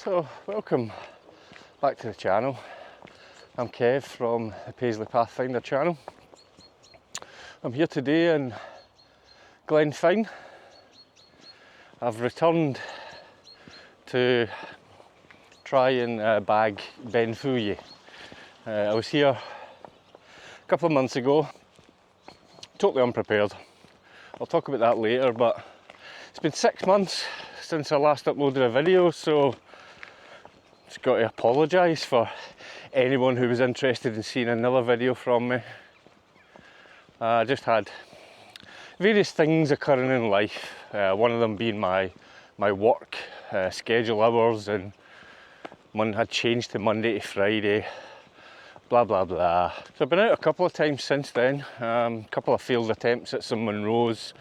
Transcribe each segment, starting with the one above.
So, welcome back to the channel. I'm Kev from the Paisley Pathfinder channel. I'm here today in Glen Fyne. I've returned to try and bag Ben Fui. I was here a couple of months ago, totally unprepared. I'll talk about that later, but it's been 6 months since I last uploaded a video, so just got to apologise for anyone who was interested in seeing another video from me. I just had various things occurring in life, one of them being my work schedule hours, and one had changed to Monday to Friday, blah blah blah. So I've been out a couple of times since then, a couple of failed attempts at some Munros,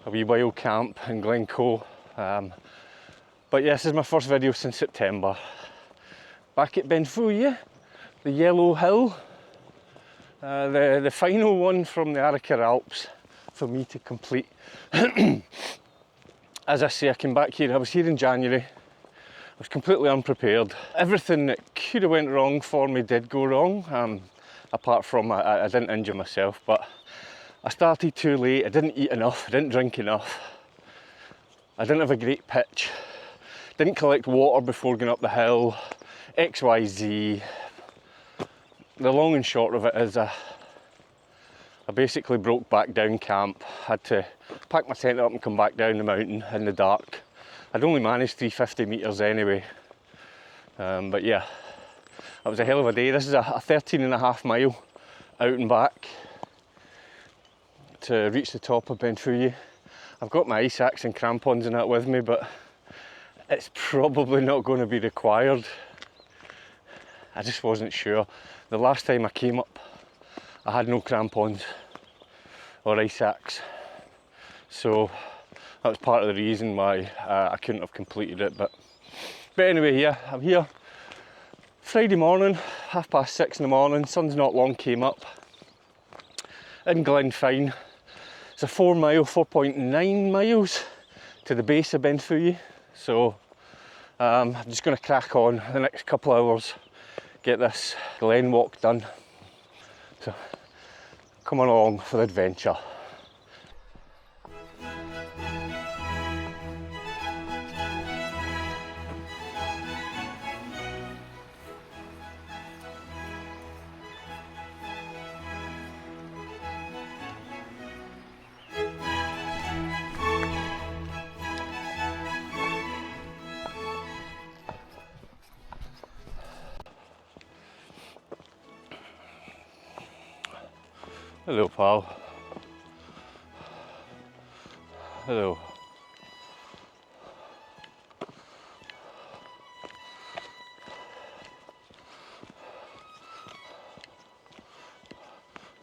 a wee wild camp in Glencoe, but yeah, this is my first video since September. Back at Ben Fui, the Yellow Hill, the final one from the Arrochar Alps for me to complete. As I say, I came back here, I was here in January, I was completely unprepared. Everything that could have went wrong for me did go wrong, apart from I didn't injure myself, but I started too late, I didn't eat enough, I didn't drink enough, I didn't have a great pitch, didn't collect water before going up the hill, XYZ. The long and short of it is I basically broke back down camp, had to pack my tent up and come back down the mountain in the dark. I'd only managed 350 metres anyway, but yeah, that was a hell of a day. This is a 13.5 mile out and back to reach the top of Ben Fui. I've got my ice axe and crampons and that with me, but it's probably not going to be required. I just wasn't sure. The last time I came up, I had no crampons or ice axe, so that was part of the reason why I couldn't have completed it. But anyway, yeah, I'm here Friday morning, 6:30 in the morning. Sun's not long came up in Glen Fyne. It's a 4.9 miles to the base of Ben Fui, so I'm just going to crack on the next couple of hours, get this Glen walk done. So come on along for the adventure. Hello, pal. Hello.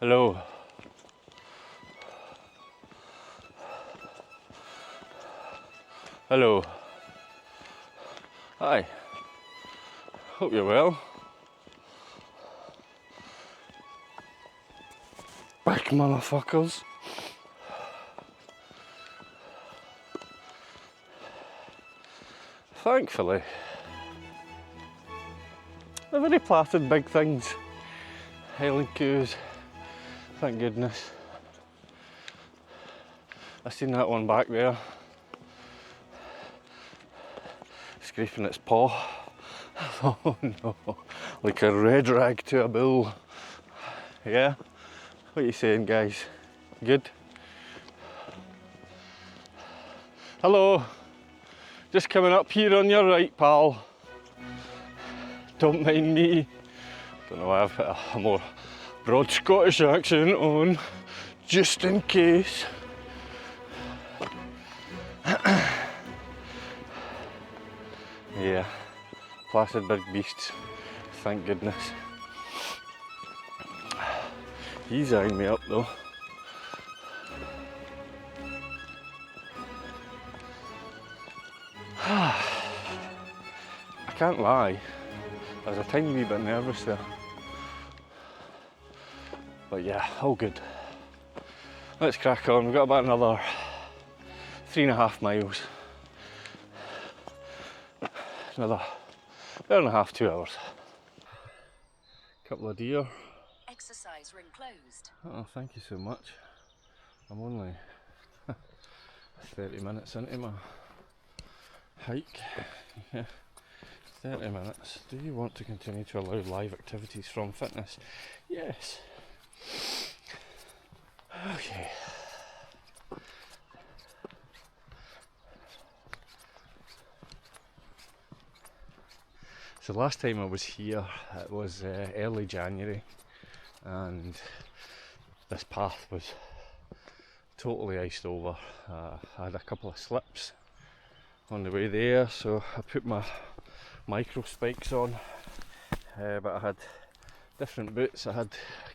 Hello. Hello. Hi. Hope you're well. Back, motherfuckers. Thankfully, they're very placid big things. Highland coos, thank goodness. I seen that one back there, scraping its paw. Oh no, like a red rag to a bull. Yeah? What are you saying, guys? Good? Hello. Just coming up here on your right, pal. Don't mind me. Don't know why I've put a more broad Scottish accent on, just in case. Yeah, placid big beasts, thank goodness. He's eyeing me up though. I can't lie, I was a tiny wee bit nervous there. But yeah, all good. Let's crack on, we've got about another 3.5 miles. Another hour and a half, 2 hours. Couple of deer. Exercise ring closed. Oh, thank you so much. I'm only 30 minutes into my hike. Yeah, 30 minutes. Do you want to continue to allow live activities from fitness? Yes. Okay. So last time I was here, it was early January, and this path was totally iced over. I had a couple of slips on the way there, so I put my micro spikes on, but I had different boots. I had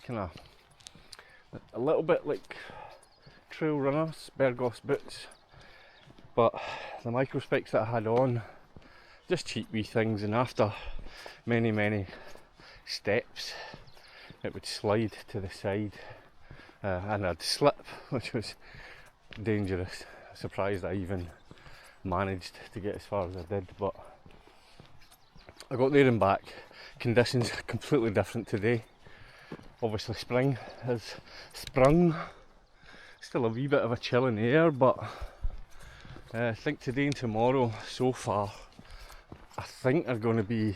kind of a little bit like trail runners, Bergos boots, but the micro spikes that I had on, just cheap wee things, and after many steps it would slide to the side and I'd slip, which was dangerous. Surprised I even managed to get as far as I did, but I got there and back. Conditions completely different today. Obviously spring has sprung. Still a wee bit of a chill in the air, but I think today and tomorrow so far I think are going to be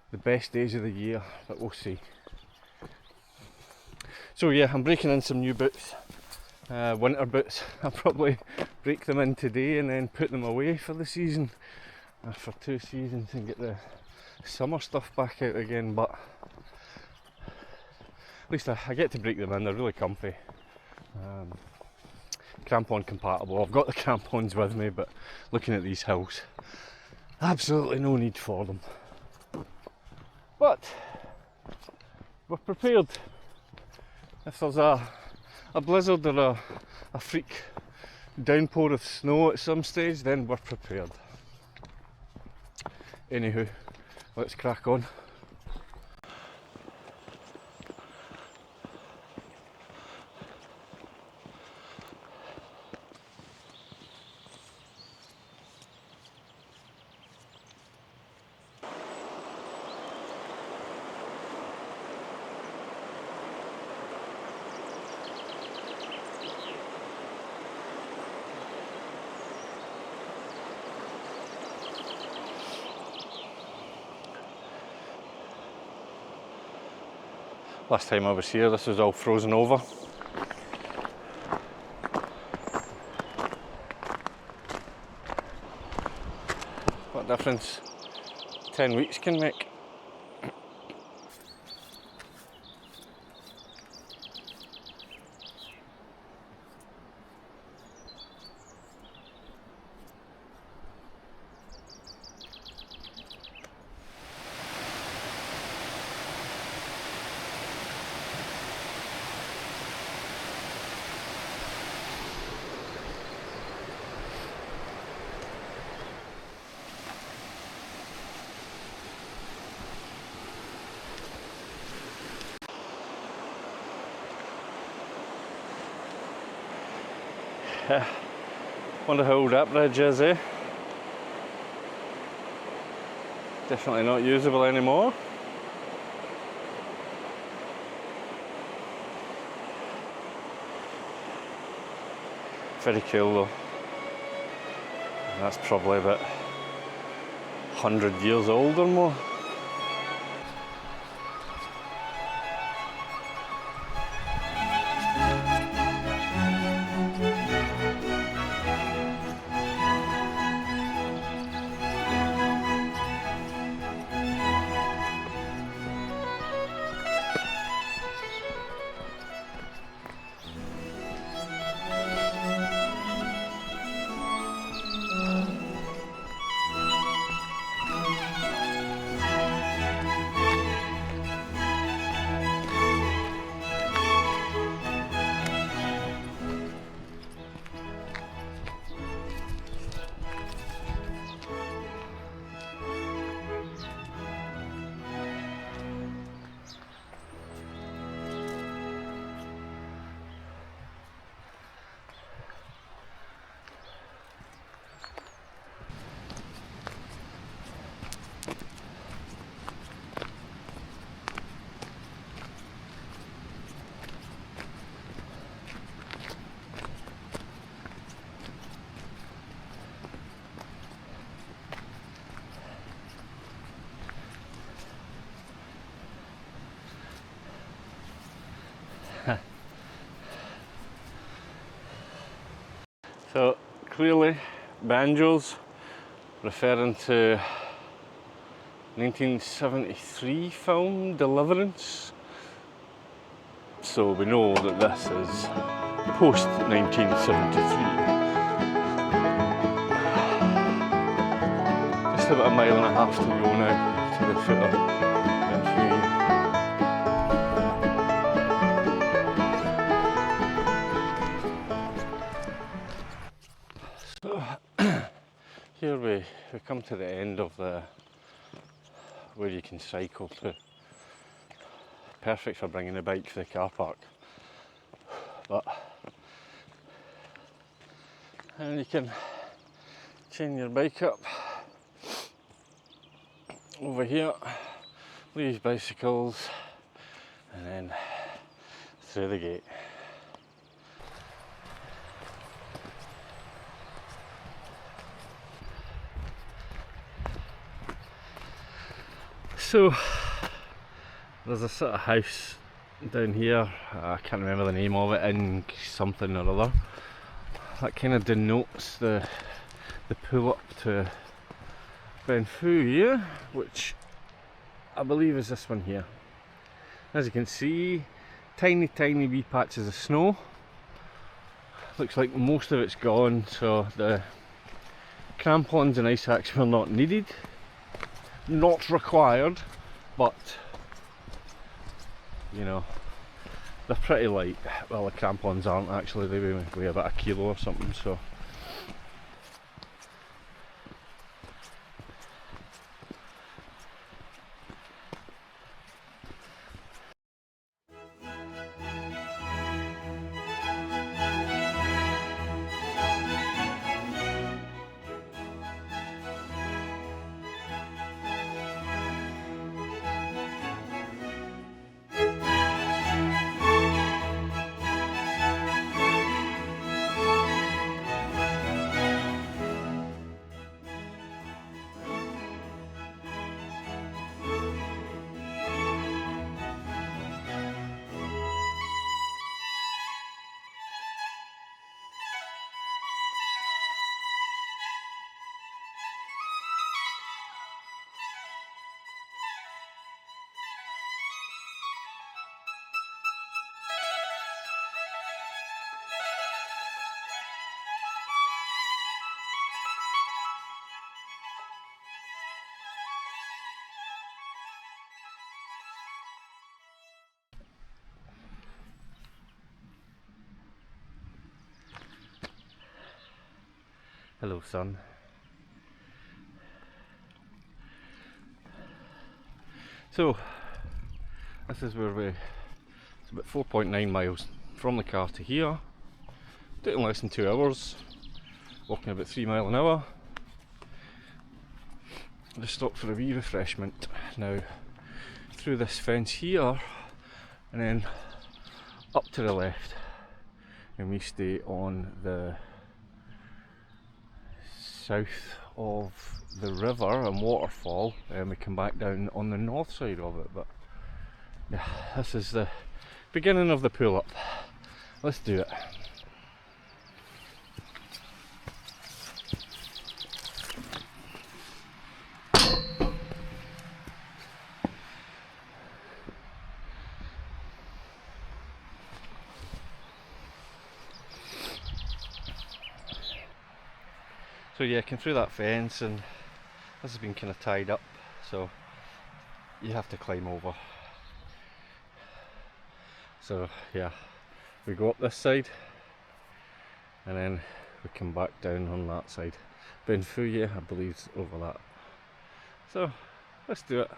the best days of the year, but we'll see. So yeah, I'm breaking in some new boots, winter boots. I'll probably break them in today and then put them away for the season, for 2 seasons, and get the summer stuff back out again, but at least I get to break them in. They're really comfy, crampon compatible. I've got the crampons with me, but looking at these hills, absolutely no need for them. But we're prepared. If there's a blizzard or a freak downpour of snow at some stage, then we're prepared. Anywho, let's crack on. Last time I was here, this was all frozen over. What difference 10 weeks can make. Wonder how old that bridge is, eh? Definitely not usable anymore. Very cool though. That's probably about 100 years old or more. So clearly banjos, referring to 1973 film Deliverance. So we know that this is post 1973. Just about a mile and a half to go now to the foot of Ben Fui. So here we come to the end of the where you can cycle to. Perfect for bringing a bike to the car park. And you can chain your bike up over here, leave bicycles, and then through the gate. So there's a sort of house down here, I can't remember the name of it, in something or other. That kind of denotes the pull up to Ben Fui, which I believe is this one here. As you can see, tiny wee patches of snow. Looks like most of it's gone, so the crampons and ice axe were not needed, not required, but you know, they're pretty light. Well, the crampons aren't actually, they weigh about a kilo or something, so. Hello, son. So, this is where it's about 4.9 miles from the car to here. Did it in less than 2 hours, walking about 3 miles an hour. Just stopped for a wee refreshment. Now, through this fence here, and then up to the left, and we stay on the south of the river and waterfall, and we come back down on the north side of it. But yeah, this is the beginning of the pull up. Let's do it. So yeah, came through that fence, and this has been kind of tied up, so you have to climb over. So yeah, we go up this side, and then we come back down on that side. Ben Fui, I believe, is over that. So let's do it.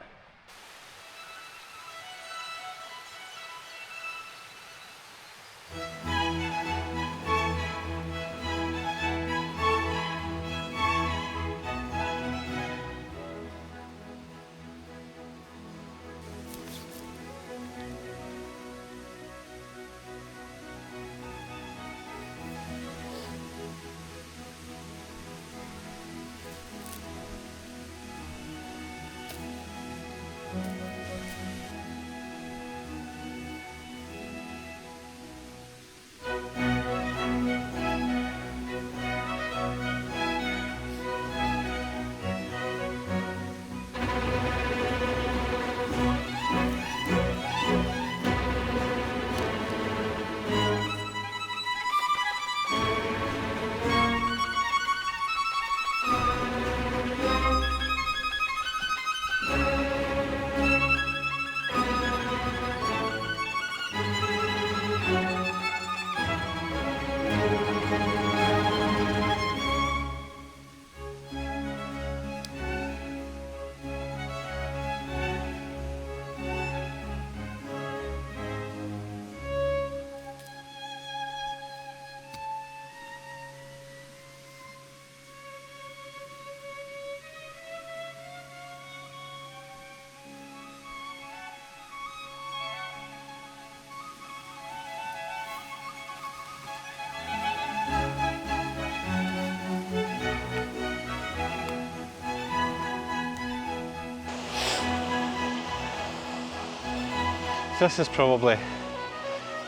This is probably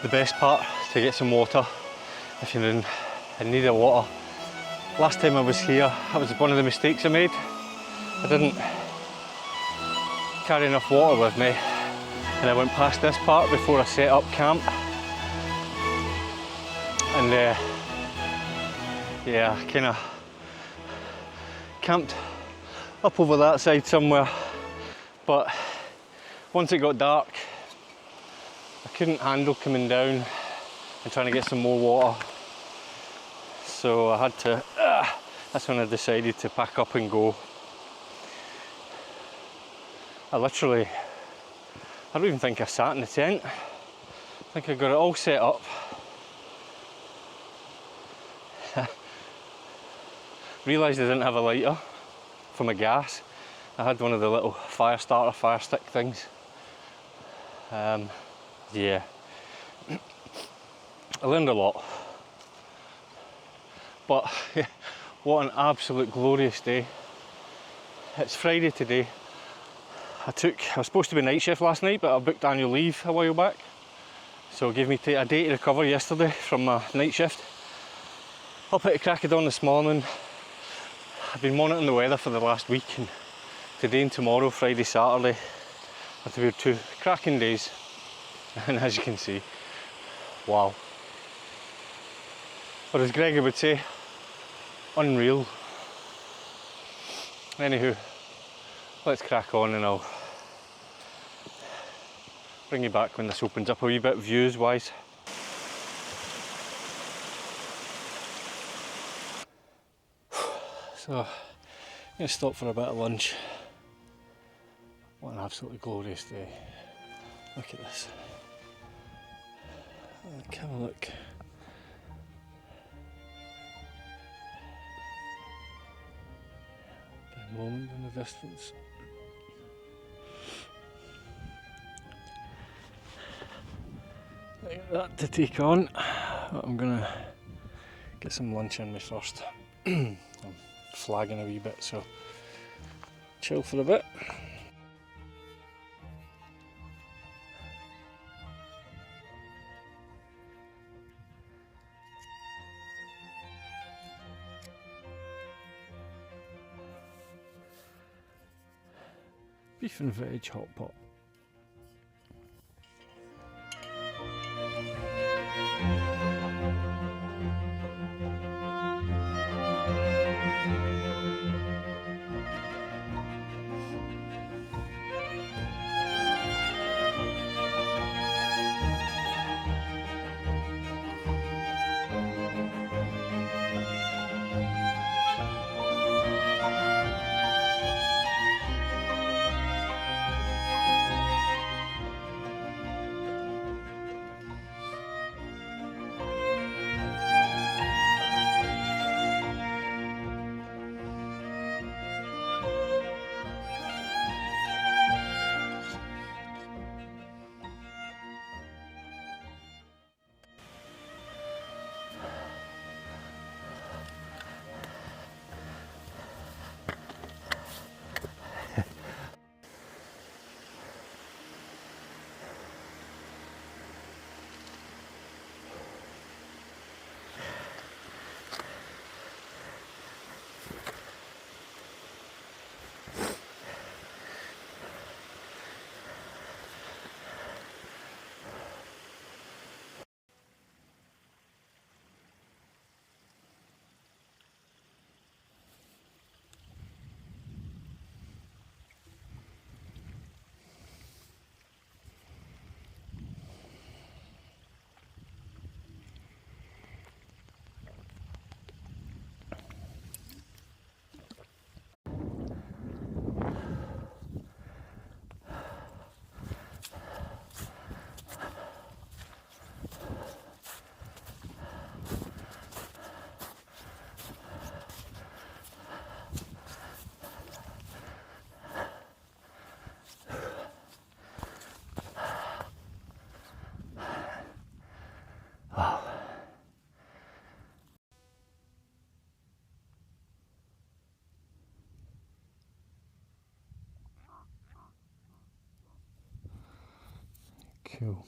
the best part, to get some water if you're in need of water. Last time I was here, that was one of the mistakes I made. I didn't carry enough water with me, and I went past this part before I set up camp. And yeah, I kind of camped up over that side somewhere, but once it got dark, I couldn't handle coming down and trying to get some more water, so I had to, that's when I decided to pack up and go. I don't even think I sat in the tent. I think I got it all set up. Realised I didn't have a lighter for my gas. I had one of the little fire starter, fire stick things. Yeah, I learned a lot. But what an absolute glorious day. It's Friday today. I was supposed to be night shift last night, but I booked annual leave a while back. So it gave me a day to recover yesterday from my night shift. Up at the crack of dawn this morning. I've been monitoring the weather for the last week, and today and tomorrow, Friday, Saturday, are to be 2 cracking days. And as you can see, wow. Or as Gregor would say, unreal. Anywho, let's crack on and I'll bring you back when this opens up a wee bit views wise. So, I'm going to stop for a bit of lunch. What an absolutely glorious day. Look at this. Have a look. A moment in the distance. I got that to take on. I'm gonna get some lunch in me first. I'm flagging a wee bit, so chill for a bit. Beef and veg hot pot. Cool.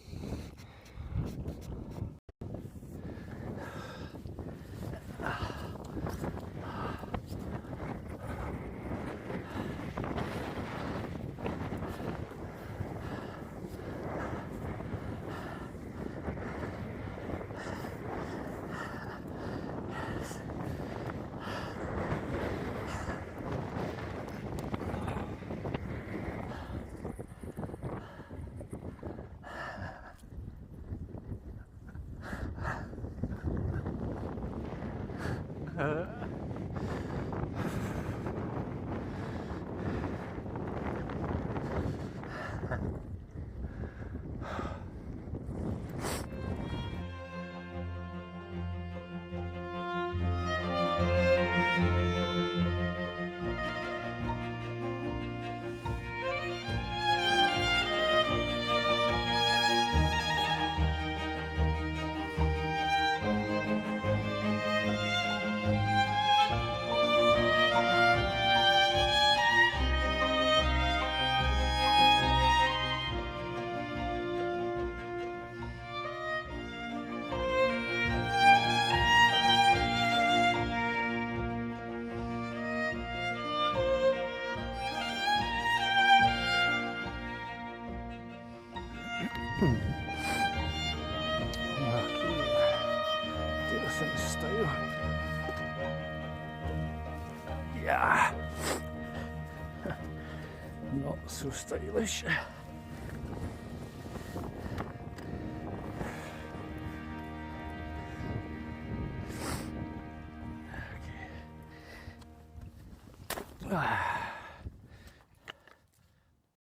Do this in style. Yeah. Not so stylish. Okay.